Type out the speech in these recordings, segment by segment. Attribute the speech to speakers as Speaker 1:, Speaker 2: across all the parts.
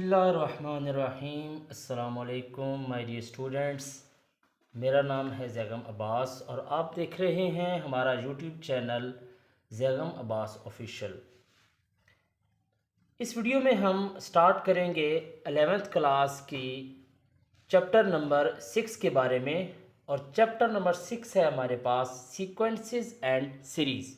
Speaker 1: बिस्मिल्लाहिर्रहमानिर्रहीम। अस्सलामुअलैकुम my dear students. मेरा नाम है जैगम अब्बास और आप देख रहे हैं हमारा YouTube channel Zaigham Abbas official. इस वीडियो में हम स्टार्ट करेंगे 11th क्लास की चैप्टर नंबर 6 के बारे में। और चैप्टर नंबर 6 है हमारे पास sequences and series.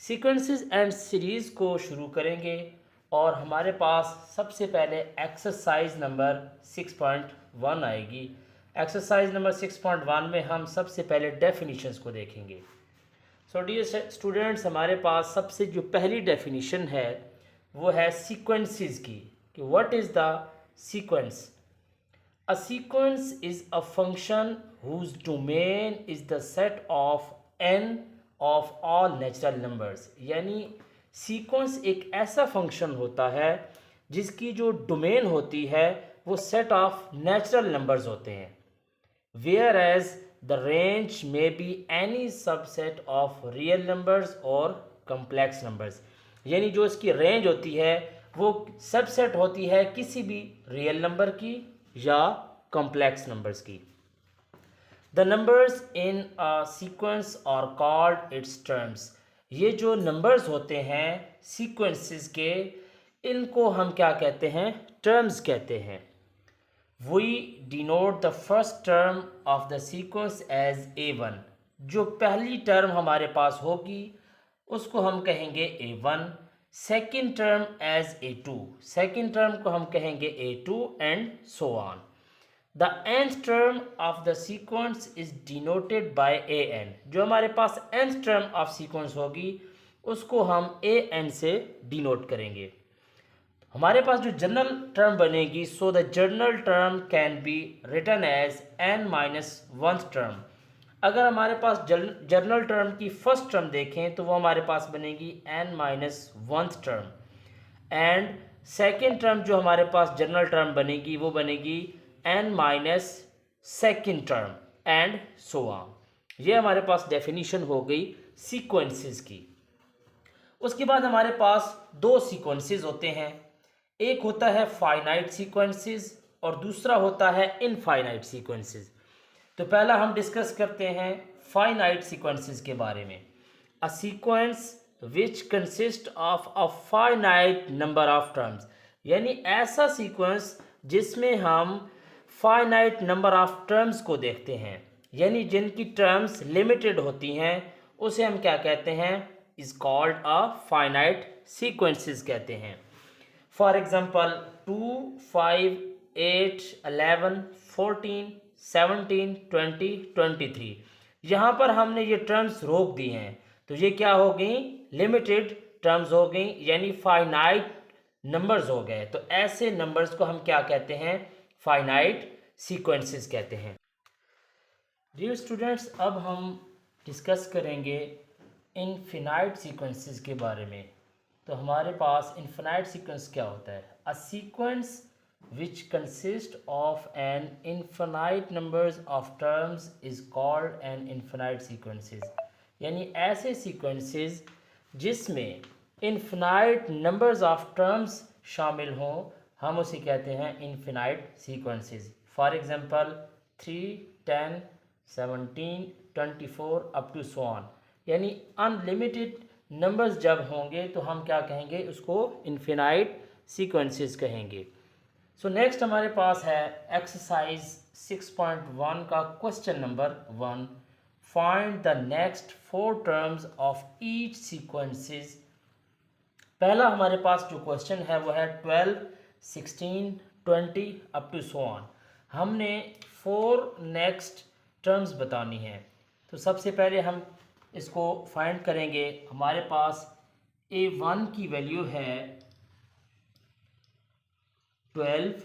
Speaker 1: Sequences and series को शुरू करेंगे और हमारे पास सबसे पहले एक्सरसाइज नंबर 6.1 आएगी। एक्सरसाइज नंबर 6.1 में हम सबसे पहले डेफिनेशंस को देखेंगे। सो डियर स्टूडेंट्स, हमारे पास सबसे जो पहली डेफिनेशन है वो है सीक्वेंसेस की, कि what is the sequence. A sequence is a function whose domain is the set of n of all natural numbers। यानी सीक्वेंस एक ऐसा फंक्शन होता है जिसकी जो डोमेन होती है वो सेट ऑफ नेचुरल नंबर्स होते हैं। वेयर एज द रेंज में be any subset of real numbers और कम्प्लेक्स नंबर्स। यानी जो इसकी रेंज होती है वो सबसेट होती है किसी भी रियल नंबर की या कॉम्प्लेक्स नंबर्स की। The numbers in a sequence are called its terms. ये जो नंबर्स होते हैं सीक्वेंसेस के, इनको हम क्या कहते हैं? टर्म्स कहते हैं। We denote the first term of the sequence as A1। जो पहली टर्म हमारे पास होगी उसको हम कहेंगे A1। Second term as A2। Second term को हम कहेंगे A2 and so on. The nth term of the sequence is denoted by An। जो हमारे पास nth टर्म ऑफ सीक्वेंस होगी उसको हम An से डिनोट करेंगे। हमारे पास जो जनरल टर्म बनेगी, so the general term can be written as n-1th term. अगर हमारे पास जनरल टर्म की फर्स्ट टर्म देखें तो वो हमारे पास बनेगी n-1th term. And second term जो हमारे पास जनरल टर्म बनेगी वो बनेगी n-2nd term and so on. ये हमारे पास डेफिनेशन हो गई सीक्वेंसेस की। उसके बाद हमारे पास दो सीक्वेंसेस होते हैं। एक होता है फाइनाइट सीक्वेंसेस और दूसरा होता है इनफाइनाइट सीक्वेंसेस। तो पहला हम डिस्कस करते हैं फाइनाइट सीक्वेंसेस के बारे में। अ sequence which consist of a finite number of terms. यानी ऐसा सीक्वेंस जिसमें हम फाइनाइट नंबर ऑफ टर्म्स को देखते हैं, यानी जिनकी टर्म्स लिमिटेड होती हैं, उसे हम क्या कहते हैं? Is called a finite sequences कहते हैं। For example 2, 5, 8, 11, 14, 17, 20, 23। यहाँ पर हमने ये टर्म्स रोक दी हैं तो ये क्या हो गई? लिमिटेड टर्म्स हो गई, यानी फाइनाइट नंबर्स हो गए। तो ऐसे नंबर्स को हम क्या कहते हैं? फाइनाइट सीक्वेंसेस कहते हैं। डियर स्टूडेंट्स, अब हम डिस्कस करेंगे इनफिनाइट सीक्वेंसेस के बारे में। तो हमारे पास इनफिनाइट सीक्वेंस क्या होता है? A sequence which consist of an infinite numbers of terms is called an infinite sequences. यानी ऐसे सीक्वेंसेस जिसमें इनफिनाइट नंबर्स ऑफ टर्म्स शामिल हों, हम उसे कहते हैं infinite sequences. For example 3, 10, 17, 24 up to so on. यानी अनलिमिटेड नंबर्स जब होंगे तो हम क्या कहेंगे? उसको इनफिनाइट सीक्वेंसेस कहेंगे। सो नेक्स्ट हमारे पास है एक्सरसाइज 6.1 का question number 1। Find the next 4 terms of each sequences. पहला हमारे पास जो क्वेश्चन है वो है 12, 16, 20 अप टू सो ऑन। हमने 4 नेक्स्ट टर्म्स बतानी है। तो सबसे पहले हम इसको फाइंड करेंगे। हमारे पास A1 की वैल्यू है 12।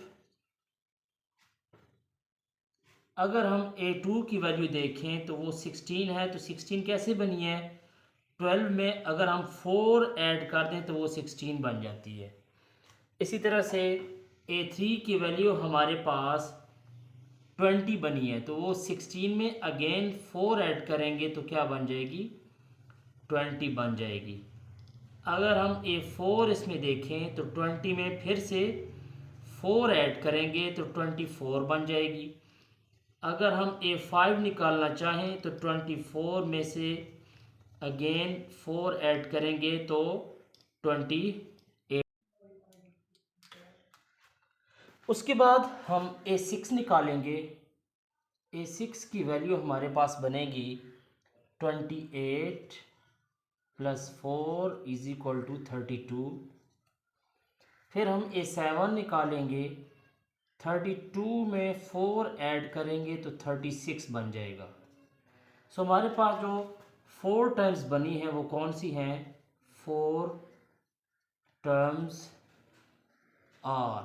Speaker 1: अगर हम A2 की वैल्यू देखें तो वो 16 है। तो 16 कैसे बनी है? 12 में अगर हम 4 ऐड कर दें तो वो 16 बन जाती है। इसी तरह से A3 की वैल्यू हमारे पास 20 बनी है, तो वो 16 में अगेन 4 ऐड करेंगे तो क्या बन जाएगी? 20 बन जाएगी। अगर हम A4 इसमें देखें तो 20 में फिर से 4 ऐड करेंगे तो 24 बन जाएगी। अगर हम A5 निकालना चाहें तो 24 में से अगेन 4 ऐड करेंगे तो 28। उसके बाद हम A6 निकालेंगे। A6 की वैल्यू हमारे पास बनेगी 28 + 4 = 32। फिर हम A7 निकालेंगे। 32 में 4 ऐड करेंगे तो 36 बन जाएगा। सो हमारे पास जो 4 टर्म्स बनी हैं वो कौन सी हैं? 4 टर्म्स आर।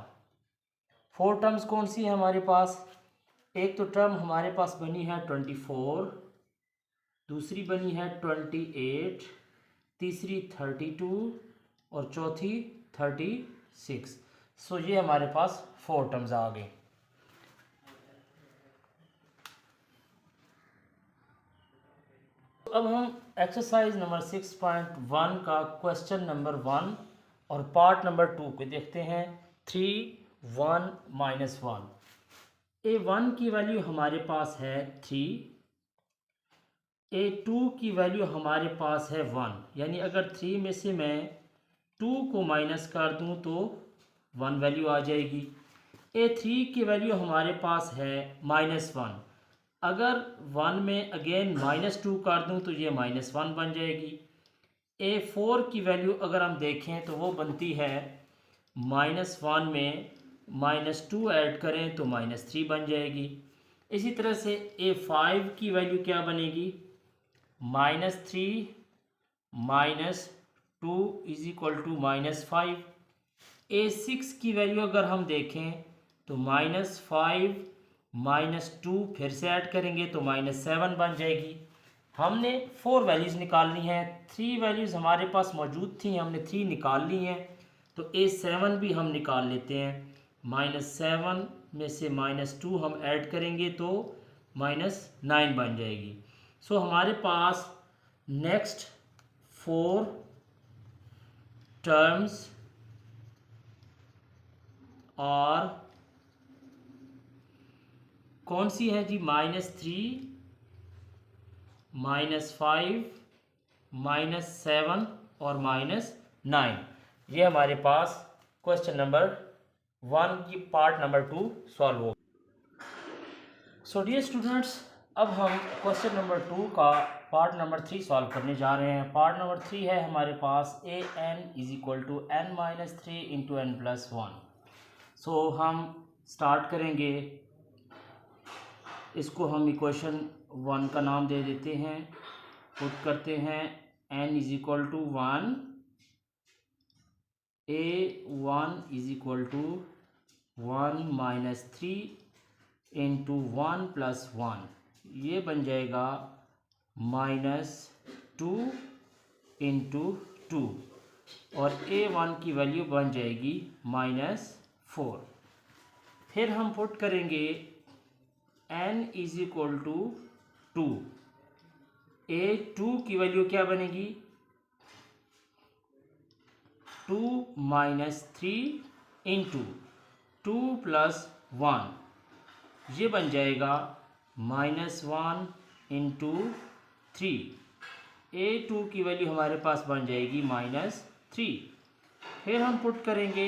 Speaker 1: 4 टर्म्स कौन सी है हमारे पास? एक तो टर्म हमारे पास बनी है 24, दूसरी बनी है 28, तीसरी 32 और चौथी 36। सो ये हमारे पास 4 टर्म्स आ गए। अब हम एक्सरसाइज नंबर 6.1 का क्वेश्चन नंबर 1 और पार्ट नंबर 2 को देखते हैं। 3 1 -1। A1 की वैल्यू हमारे पास है 3, A2 की वैल्यू हमारे पास है 1। यानी अगर 3 में से मैं 2 को माइनस कर दूं तो 1 वैल्यू आ जाएगी। A3 की वैल्यू हमारे पास है -1। अगर 1 में अगेन -2 कर दूं तो ये -1 बन जाएगी। A4 की वैल्यू अगर हम देखें तो वो बनती है -1 में -2 ऐड करें तो -3 बन जाएगी। इसी तरह से A5 की वैल्यू क्या बनेगी? -3 -2 = -5। A6 की वैल्यू अगर हम देखें तो -5 -2 फिर से ऐड करेंगे तो -7 बन जाएगी। हमने 4 वैल्यूज़ निकालनी है। 3 वैल्यूज़ हमारे पास मौजूद थी, हमने 3 निकाल ली हैं। तो A7 भी हम निकाल लेते हैं। -7 में से -2 हम ऐड करेंगे तो -9 बन जाएगी। सो हमारे पास नेक्स्ट 4 टर्म्स और कौन सी है जी? -3 -5 -7 और -9। ये हमारे पास क्वेश्चन नंबर 1 की पार्ट नंबर 2 सॉल्व हो। सो डियर स्टूडेंट्स, अब हम क्वेश्चन नंबर 2 का पार्ट नंबर 3 सॉल्व करने जा रहे हैं। पार्ट नंबर 3 है हमारे पास an = n-3 × n+1। सो हम स्टार्ट करेंगे। इसको हम इक्वेशन 1 का नाम दे देते हैं। पुट करते हैं n = 1, A1 = 1 - 3 × 1 + 1। ये बन जाएगा -2 × 2 और A1 की वैल्यू बन जाएगी -4। फिर हम पुट करेंगे n = 2। A2 की वैल्यू क्या बनेगी? 2 - 3 × 2 + 1। ये बन जाएगा -1 × 3। A2 की वैल्यू हमारे पास बन जाएगी -3। फिर हम पुट करेंगे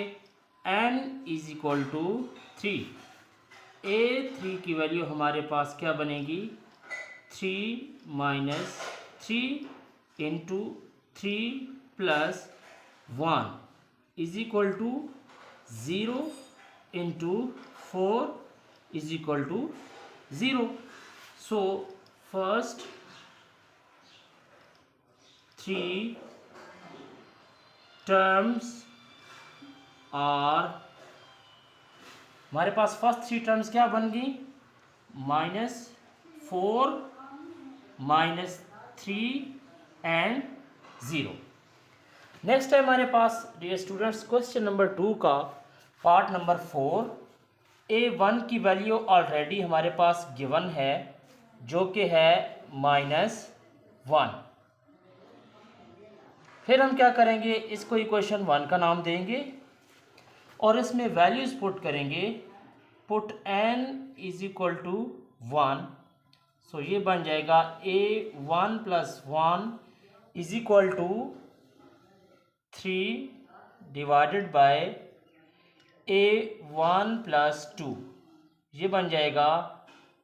Speaker 1: n = 3। A3 की वैल्यू हमारे पास क्या बनेगी? 3 - 3 × 3 + 1 = 0 × 4 = 0। So first 3 टर्म्स आर, हमारे पास फर्स्ट 3 टर्म्स क्या बन गई? -4 -3 एंड 0। नेक्स्ट है हमारे पास डियर स्टूडेंट्स क्वेश्चन नंबर 2 का पार्ट नंबर 4। A1 की वैल्यू ऑलरेडी हमारे पास गिवन है जो कि है -1। फिर हम क्या करेंगे? इसको इक्वेशन 1 का नाम देंगे और इसमें वैल्यूज़ पुट करेंगे, put n is equal to 1, so ये बन जाएगा a1 + 1 is equal to 3 divided by a1 + 2, ये बन जाएगा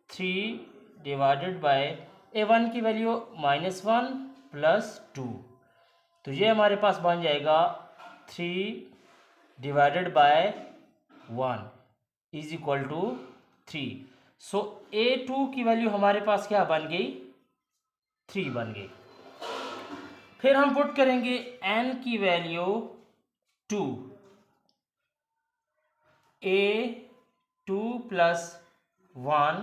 Speaker 1: 3 डिवाइडेड बाय a1 की वैल्यू -1 + 2, तो ये हमारे पास बन जाएगा 3 divided by 1 is equal to 3। So a2 की वैल्यू हमारे पास क्या बन गई, 3 बन गई। फिर हम पुट करेंगे n की value 2, a2 + 1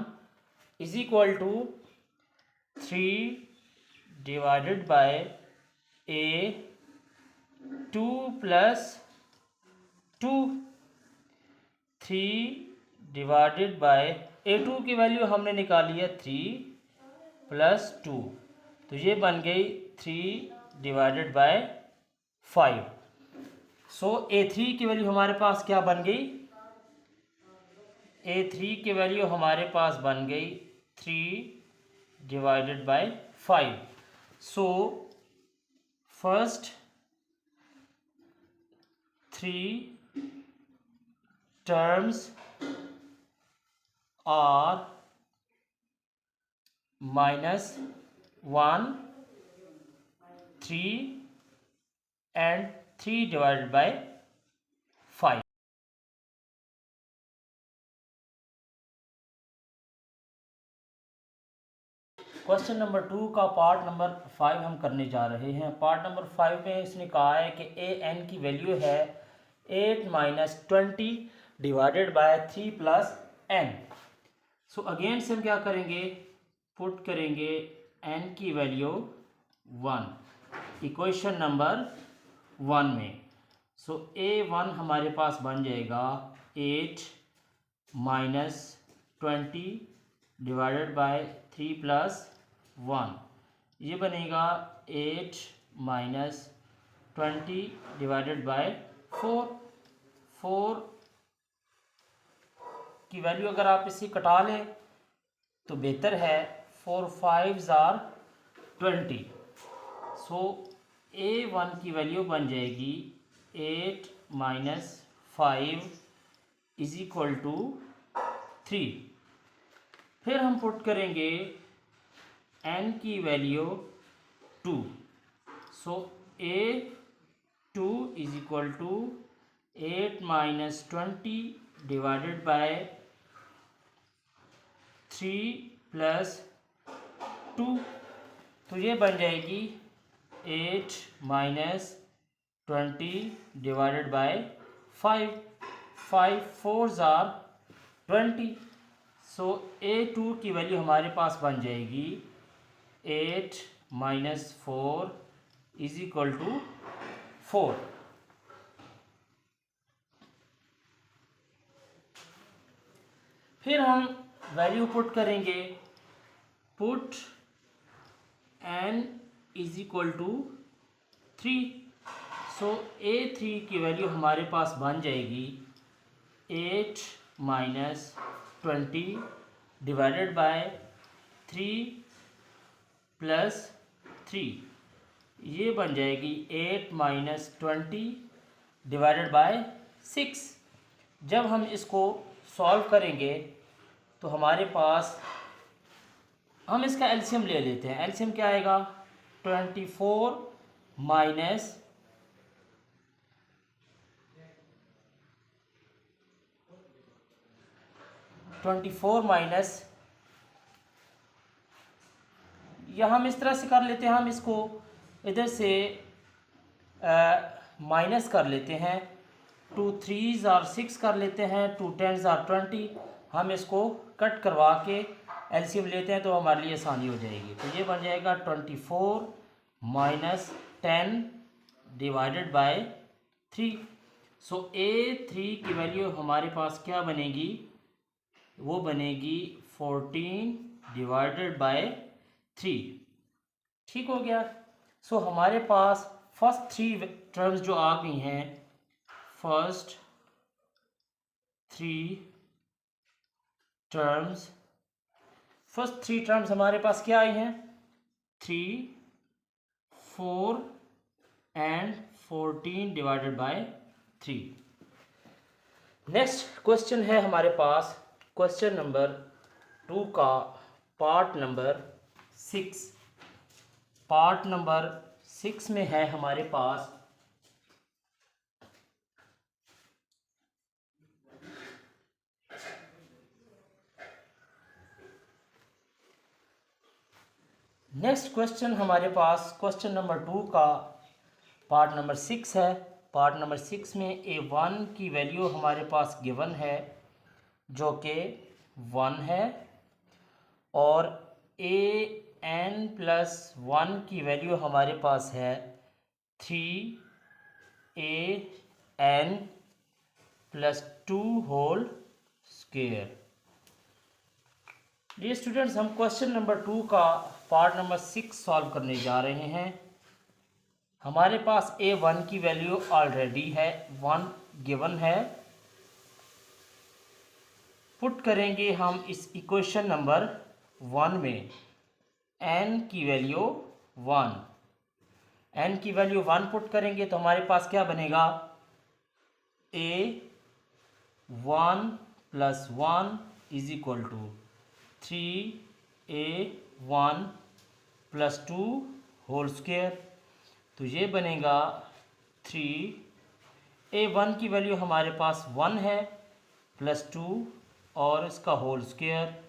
Speaker 1: is equal to 3 divided by a2 + 2, 3 divided by a2 की वैल्यू हमने निकाली है 3 + 2, तो ये बन गई 3 डिवाइडेड बाय 5। सो a3 की वैल्यू हमारे पास क्या बन गई, a3 की वैल्यू हमारे पास बन गई 3 divided bye 5। So first 3 terms are -1, 3 and 3 divided by 5। Question number 2 का पार्ट नंबर 5 हम करने जा रहे हैं। पार्ट नंबर 5 में इसने कहा है कि an की वैल्यू है 8 - 20 divided by 3 + n। So again से हम क्या करेंगे, पुट करेंगे n की वैल्यू 1 इक्वेशन नंबर 1 में। सो a1 हमारे पास बन जाएगा 8 - 20 डिवाइडेड बाय 3 + 1, ये बनेगा 8 - 20 डिवाइडेड बाय 4। 4 की वैल्यू अगर आप इसे कटा लें तो बेहतर है, 4 5s are 20। सो a1 की वैल्यू बन जाएगी 8 - 5 इज इक्वल टू 3। फिर हम पुट करेंगे n की value 2, so a2 is equal to 8 - 20 divided by 3 + 2, तो ये बन जाएगी 8 - 20 divided bye 5। 5 4s are 20। So a2 की वैल्यू हमारे पास बन जाएगी 8 - 4 इज इक्वल टू 4। फिर हम वैल्यू पुट करेंगे, put n is equal to 3। So a3 की वैल्यू हमारे पास बन जाएगी 8 - 20 डिवाइडेड बाय 3 + 3, ये बन जाएगी 8 - 20 डिवाइडेड बाय 6। जब हम इसको सॉल्व करेंगे तो हमारे पास, हम इसका एलसीएम ले लेते हैं। एलसीएम क्या आएगा, 24 माइनस, या हम इस तरह से कर लेते हैं, हम इसको इधर से माइनस कर लेते हैं, 2 3s are 6 कर लेते हैं, 2 10s are 20। हम इसको कट करवा के एलसीएम लेते हैं तो हमारे लिए आसानी हो जाएगी। तो ये बन जाएगा 24 - 10 डिवाइडेड बाय 3। सो a3 की वैल्यू हमारे पास क्या बनेगी, वो बनेगी 14 डिवाइडेड बाय 3। ठीक हो गया। सो हमारे पास फर्स्ट 3 टर्म्स जो आ गई हैं, first three terms. First three terms हमारे पास क्या आई हैं? 3, 4 and 14 divided by 3। Next question है हमारे पास क्वेश्चन नंबर 2 का पार्ट नंबर 6। पार्ट नंबर 6 में है हमारे पास नेक्स्ट क्वेश्चन हमारे पास क्वेश्चन नंबर 2 का पार्ट नंबर 6 है। पार्ट नंबर 6 में A1 की वैल्यू हमारे पास गिवन है जो कि 1 है, और AN+1 की वैल्यू हमारे पास है 3AN+2 होल स्क्वायर। ये स्टूडेंट्स हम क्वेश्चन नंबर 2 का पार्ट नंबर 6 सॉल्व करने जा रहे हैं। हमारे पास A1 की वैल्यू ऑलरेडी है, 1 गिवन है। पुट करेंगे हम इस इक्वेशन नंबर 1 में n की वैल्यू 1। n की वैल्यू 1 पुट करेंगे तो हमारे पास क्या बनेगा? A1+1 is equal to 3A1+2 whole square. तो ये बनेगा 3A1 की वैल्यू हमारे पास 1 है +2 और इसका होल स्क्वायर,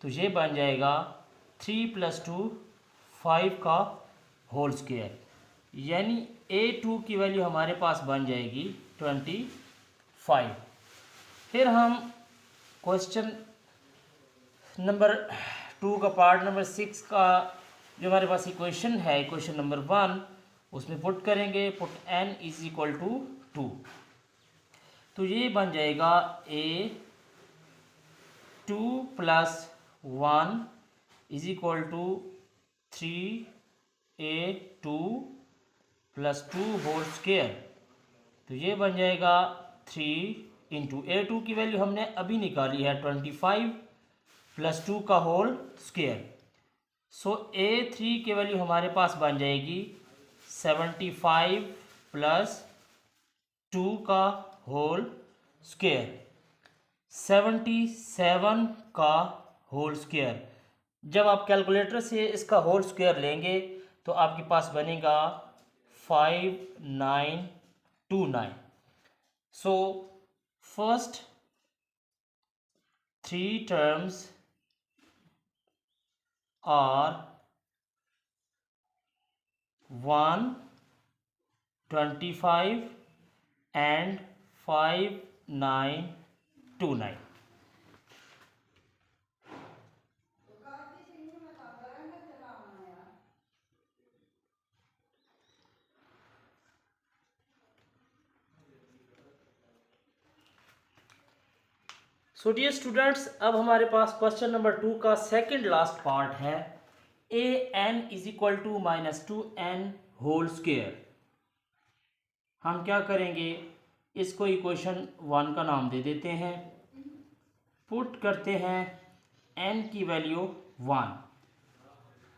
Speaker 1: तो ये बन जाएगा 3 + 2 5 का होल स्क्वायर। यानी A2 की वैल्यू हमारे पास बन जाएगी 25। फिर हम क्वेश्चन नंबर 2 का पार्ट नंबर 6 का जो हमारे पास इक्वेशन है, इक्वेशन नंबर 1, उसमें पुट करेंगे। Put n is equal to 2, तो ये बन जाएगा A2+1 is equal to 3A2+2 whole square. तो ये बन जाएगा 3 इंटू A2 की वैल्यू हमने अभी निकाली है 25 +2 का होल स्क्वायर। सो A3 की वैल्यू हमारे पास बन जाएगी 75 + 2 का होल स्क्वायर, 77 का होल स्क्वायर। जब आप कैलकुलेटर से इसका होल स्क्वायर लेंगे तो आपके पास बनेगा 5929। So first 3 terms are 1, 25 and 5929। So dear students, अब हमारे पास क्वेश्चन नंबर 2 का सेकंड लास्ट पार्ट है an is equal to -2n whole square. हम क्या करेंगे, इसको इक्वेशन 1 का नाम दे देते हैं। पुट करते हैं n की वैल्यू 1।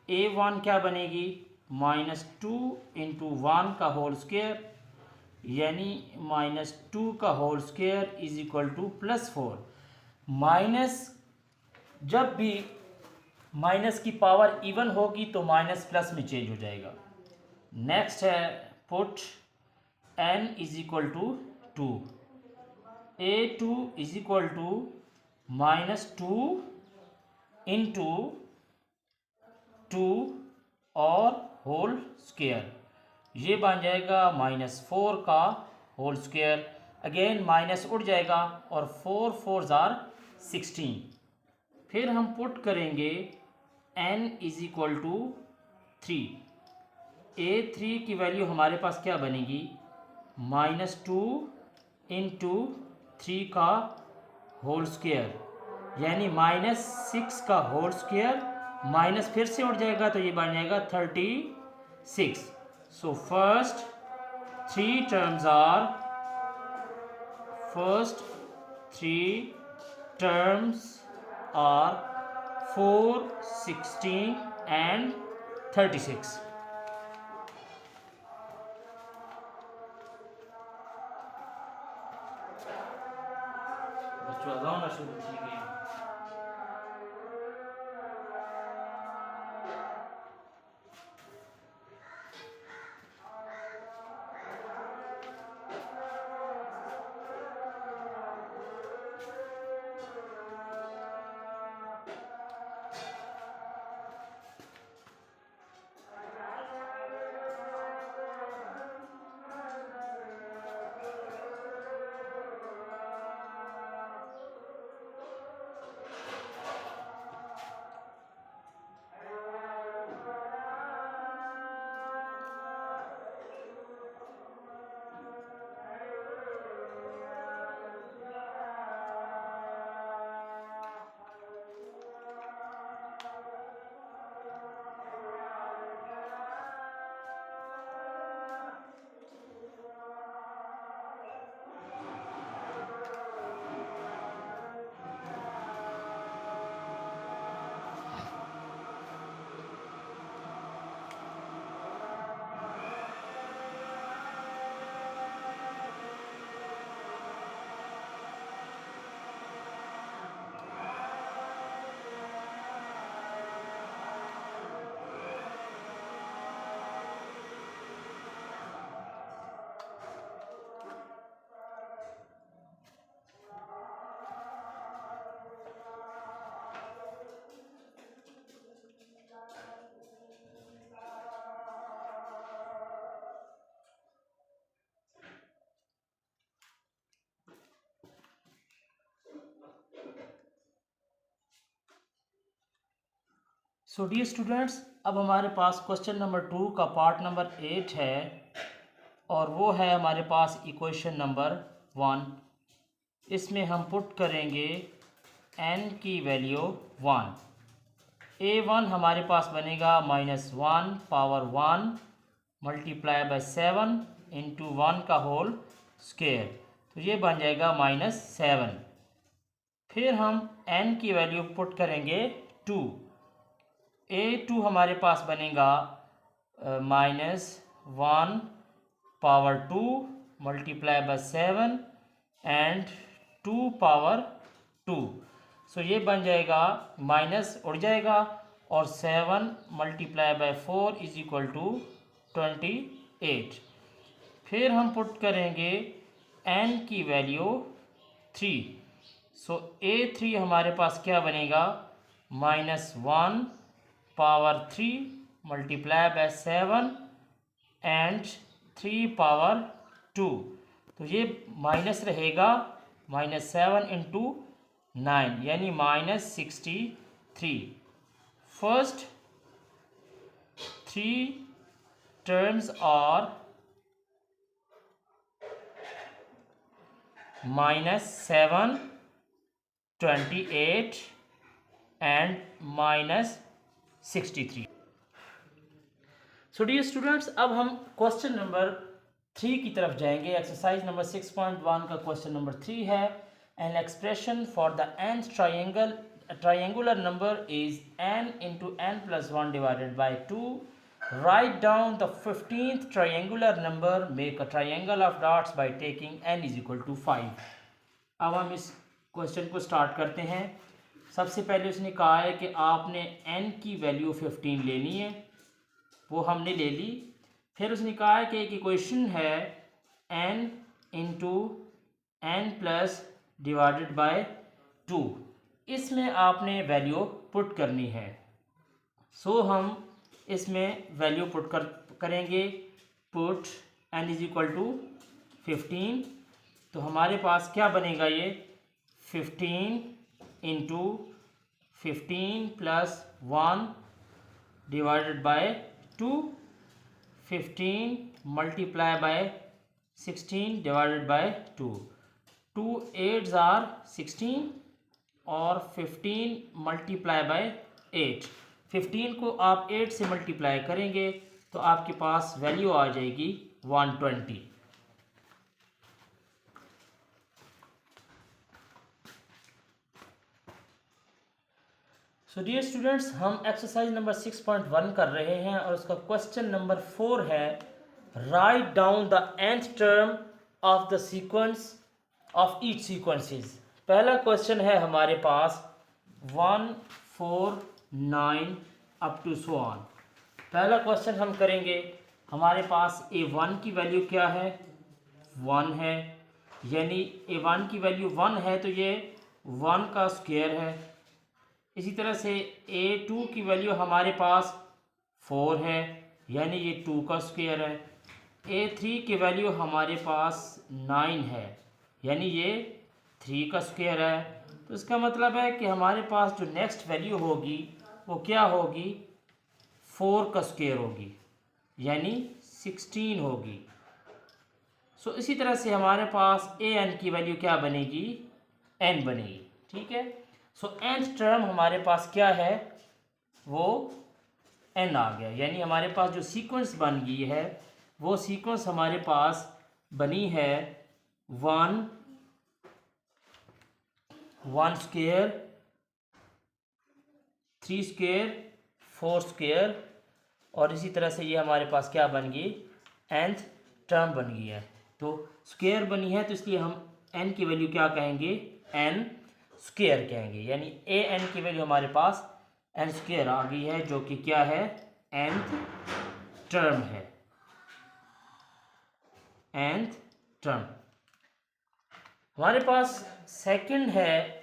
Speaker 1: a1 क्या बनेगी? -2 इंटू 1 का होल स्क्वायर, यानी -2 का whole square is equal to +4। Minus, जब भी माइनस की पावर इवन होगी तो माइनस प्लस में चेंज हो जाएगा। नेक्स्ट है put n is equal to 2। A2 is equal to -2 into 2 और होल स्क्वायर, ये बन जाएगा -4 का होल स्क्वायर। अगेन माइनस उड़ जाएगा और 4 4 ज़ार 16। फिर हम पुट करेंगे n is equal to 3। A3 की वैल्यू हमारे पास क्या बनेगी? -2 इंटू 3 का होल स्क्वायर, यानी -6 का होल स्क्वायर। माइनस फिर से उड़ जाएगा तो ये बन जाएगा 36। सो first 3 terms are, first 3 terms are 4, 16 and 36. बच्चों अजान शुरू की गई। सो डियर स्टूडेंट्स, अब हमारे पास क्वेश्चन नंबर 2 का पार्ट नंबर 8 है और वो है हमारे पास इक्वेशन नंबर 1। इसमें हम पुट करेंगे n की वैल्यू 1। a1 हमारे पास बनेगा -1 पावर 1 मल्टीप्लाई बाय 7 इंटू 1 का होल स्क्वायर, तो ये बन जाएगा -7। फिर हम n की वैल्यू पुट करेंगे 2। a2 हमारे पास बनेगा -1 power 2 multiply by 7 and 2 power 2, so ये बन जाएगा माइनस उड़ जाएगा और 7 multiply by 4 is equal to 28। फिर हम पुट करेंगे n की वैल्यू 3। सो a3 हमारे पास क्या बनेगा -1 power 3 multiply by 7 and 3 power 2, तो ये माइनस रहेगा -7 इंटू 9 यानी -63। First 3 terms are -7, 28 and -63। So dear students, अब हम क्वेश्चन नंबर 3 की तरफ जाएंगे। एक्सरसाइज नंबर 6.1 का क्वेश्चन नंबर 3 है। An expression for the nth triangular number is n into n plus 1 divided by 2. Write down the 15th triangular number. Make a triangle of dots by taking n is equal to 5. अब हम इस question को start करते हैं। सबसे पहले उसने कहा है कि आपने n की वैल्यू 15 लेनी है, वो हमने ले ली। फिर उसने कहा है कि एक इक्वेशन है n into n plus divided by 2, इसमें आपने वैल्यू पुट करनी है। सो हम इसमें वैल्यू पुट करेंगे। Put n is equal to 15, तो हमारे पास क्या बनेगा ये 15 into 15 plus 1 divided by 2, 15 multiply by 16 divided by 2, 2 8s are 16 और 15 मल्टीप्लाई बाय 8। 15 को आप 8 से मल्टीप्लाई करेंगे तो आपके पास वैल्यू आ जाएगी 120। सो डियर स्टूडेंट्स, हम एक्सरसाइज नंबर 6.1 कर रहे हैं और उसका क्वेश्चन नंबर 4 है write down the nth term of the sequence of each sequences. पहला क्वेश्चन है हमारे पास 1, 4, 9 अप टू सो ऑन। पहला क्वेश्चन हम करेंगे, हमारे पास a1 की वैल्यू क्या है, 1 है, यानी a1 की वैल्यू 1 है तो ये 1 का स्क्वायर है। इसी तरह से a2 की वैल्यू हमारे पास 4 है, यानी ये 2 का स्क्वायर है। a3 की वैल्यू हमारे पास 9 है, यानी ये 3 का स्क्वायर है। तो इसका मतलब है कि हमारे पास जो नेक्स्ट वैल्यू होगी वो क्या होगी, 4 का स्क्वायर होगी, यानी 16 होगी। सो इसी तरह से हमारे पास an की वैल्यू क्या बनेगी, n बनेगी। ठीक है, सो nth टर्म हमारे पास क्या है, वो n आ गया, यानी हमारे पास जो सीक्वेंस बन गई है वो सीक्वेंस हमारे पास बनी है 1 स्क्वायर, 3 स्क्वायर, 4 स्क्वायर, और इसी तरह से ये हमारे पास क्या बन गई, nth टर्म बन गई है। तो स्क्वायर बनी है तो इसलिए हम n की वैल्यू क्या कहेंगे, n स्क्वायर कहेंगे, यानी an की वैल्यू हमारे पास n स्क्वायर आ गई है, जो कि क्या है, nth टर्म है, nth टर्म। हमारे पास सेकंड है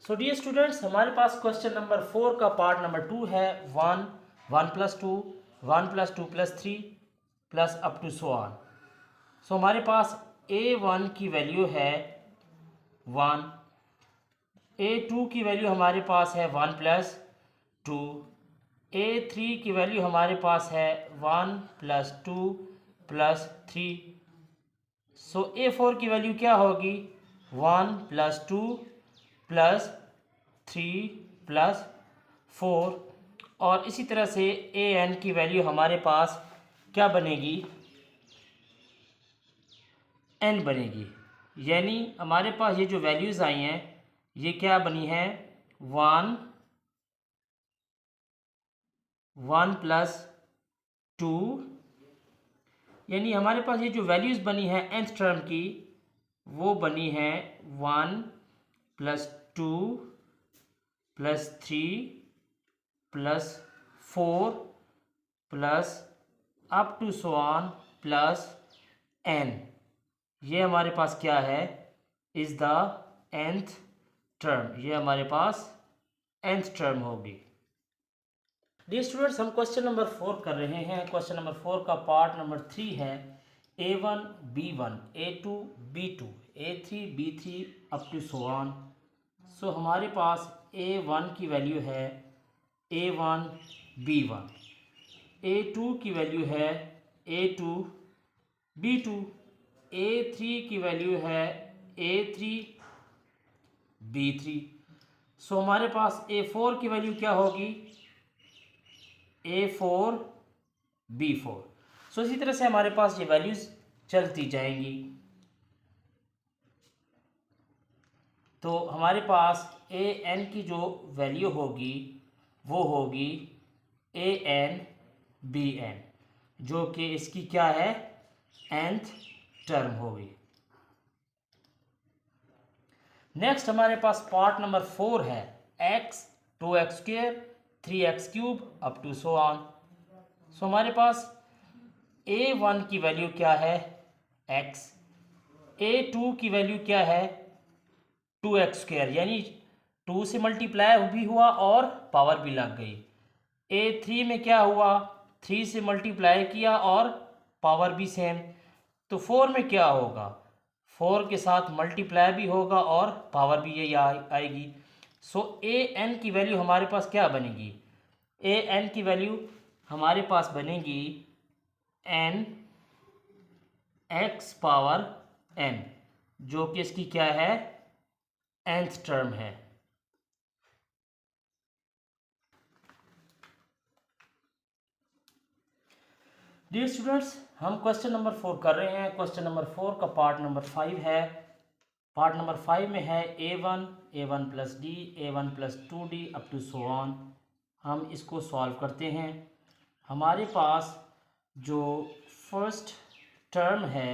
Speaker 1: सो डियर स्टूडेंट्स, हमारे पास क्वेश्चन नंबर 4 का पार्ट नंबर 2 है 1, 1 + 2, 1 + 2 + 3 plus up to so on. So हमारे पास a1 की वैल्यू है 1, a2 की वैल्यू हमारे पास है 1 + 2, a3 की वैल्यू हमारे पास है 1 + 2 + 3। सो a4 की वैल्यू क्या होगी, 1 + 2 + 3 + 4, और इसी तरह से an की वैल्यू हमारे पास क्या बनेगी, n बनेगी, यानी हमारे पास ये जो वैल्यूज़ आई हैं ये क्या बनी है, 1 + 2, यानी हमारे पास ये जो वैल्यूज़ बनी है nth टर्म की वो बनी है 1 + 2 + 3 + 4 plus up to so on plus n। ये हमारे पास क्या है, इज़ द nth टर्म, ये हमारे पास nth टर्म होगी। डियर स्टूडेंट्स, हम क्वेश्चन नंबर 4 कर रहे हैं। क्वेश्चन नंबर 4 का पार्ट नंबर 3 है a1 b1 a2 b2 a3 b3 up to so on. So हमारे पास a1 की वैल्यू है a1 b1, a2 की वैल्यू है a2 b2, a3 की वैल्यू है a3 b3। सो हमारे पास a4 की वैल्यू क्या होगी, a4 b4। सो इसी तरह से हमारे पास ये वैल्यूज चलती जाएंगी। तो हमारे पास an की जो वैल्यू होगी वो होगी an bn, जो कि इसकी क्या है, nth टर्म होगी। नेक्स्ट हमारे पास पार्ट नंबर 4 है x 2x² 3x³ up to so on. So हमारे पास a1 की वैल्यू क्या है, x, a2 की वैल्यू क्या है 2x², यानी 2 से मल्टीप्लाई भी हुआ और पावर भी लग गई। a3 में क्या हुआ, 3 से मल्टीप्लाई किया और पावर भी सेम। तो 4 में क्या होगा, 4 के साथ मल्टीप्लाई भी होगा और पावर भी यही आएगी। सो ए एन की वैल्यू हमारे पास क्या बनेगी, ए एन की वैल्यू हमारे पास बनेगी एन एक्स पावर एन, जो कि इसकी क्या है, nth टर्म है। डियर स्टूडेंट्स, हम क्वेश्चन नंबर 4 कर रहे हैं। क्वेश्चन नंबर 4 का पार्ट नंबर 5 है। पार्ट नंबर 5 में है a1 plus D, a1 plus 2d up to so on. हम इसको सॉल्व करते हैं। हमारे पास जो फर्स्ट टर्म है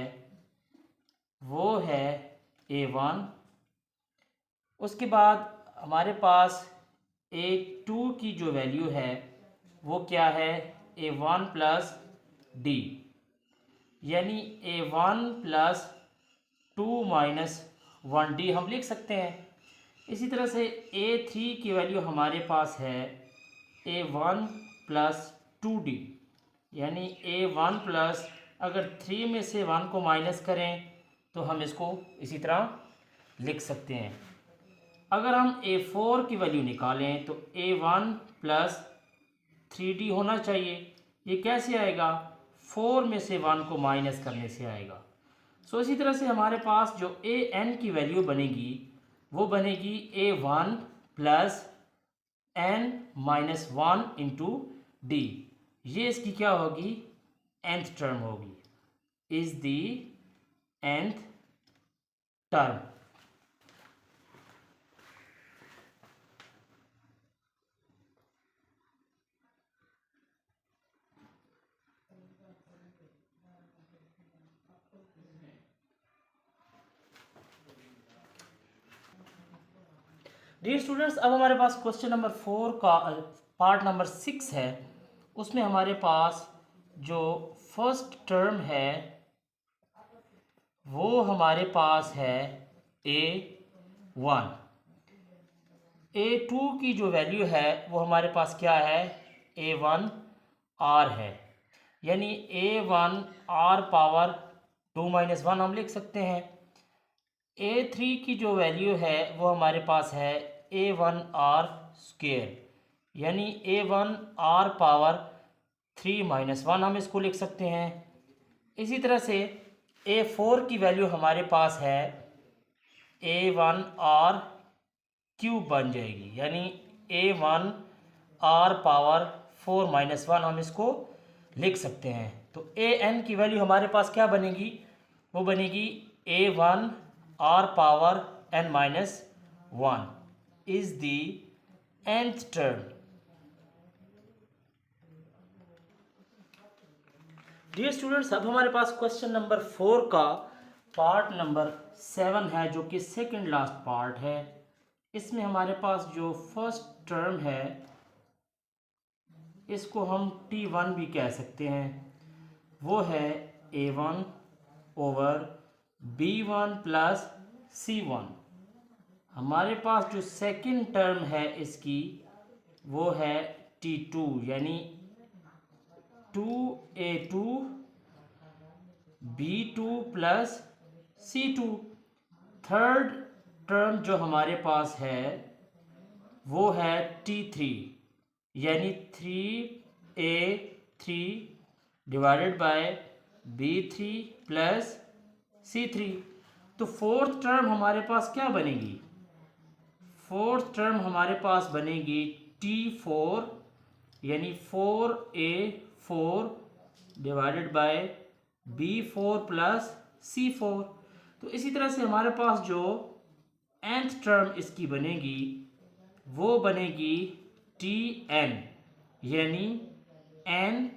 Speaker 1: वो है a1, उसके बाद हमारे पास a2 की जो वैल्यू है वो क्या है, a1 प्लस डी, यानी a1 प्लस 2 माइनस 1d हम लिख सकते हैं। इसी तरह से a3 की वैल्यू हमारे पास है a1 प्लस 2d, यानी a1 प्लस, अगर 3 में से 1 को माइनस करें तो हम इसको इसी तरह लिख सकते हैं। अगर हम a4 की वैल्यू निकालें तो a1 प्लस 3d होना चाहिए। ये कैसे आएगा, 4 में से 1 को माइनस करने से आएगा। सो इसी तरह से हमारे पास जो an की वैल्यू बनेगी वो बनेगी a1 plus n minus 1 into D. ये इसकी क्या होगी, nth टर्म होगी, is the nth term. Dear students, अब हमारे पास क्वेश्चन नंबर 4 का पार्ट नंबर 6 है। उसमें हमारे पास जो फर्स्ट टर्म है वो हमारे पास है a1, a2 की जो वैल्यू है वो हमारे पास क्या है, a1 r है, यानी a1 r पावर 2 माइनस 1 हम लिख सकते हैं। a3 की जो वैल्यू है वो हमारे पास है a1 r स्क्वेयर, यानी a1 r पावर 3 माइनस 1 हम इसको लिख सकते हैं। इसी तरह से a4 की वैल्यू हमारे पास है a1 r क्यूब बन जाएगी, यानी a1 r पावर 4 माइनस 1 हम इसको लिख सकते हैं। तो an की वैल्यू हमारे पास क्या बनेगी, वो बनेगी a1 r power n minus 1 is the nth term. Dear students, अब हमारे पास क्वेश्चन नंबर 4 का पार्ट नंबर 7 है, जो कि सेकंड लास्ट पार्ट है। इसमें हमारे पास जो फर्स्ट टर्म है इसको हम t1 भी कह सकते हैं, वो है a1 over b1 plus c1। हमारे पास जो सेकंड टर्म है इसकी वो है t2, यानी 2a2 b2 plus c2। Third term जो हमारे पास है वो है t3, यानी 3a3 divided by b3 plus c3। तो फोर्थ टर्म हमारे पास क्या बनेगी, फोर्थ टर्म हमारे पास बनेगी t4, यानी 4a4 divided by b4 plus c4। तो इसी तरह से हमारे पास जो nth टर्म इसकी बनेगी वो बनेगी tn, यानी nan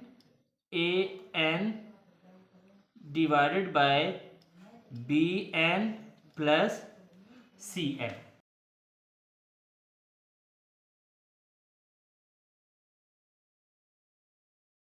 Speaker 1: divided by bn plus cn।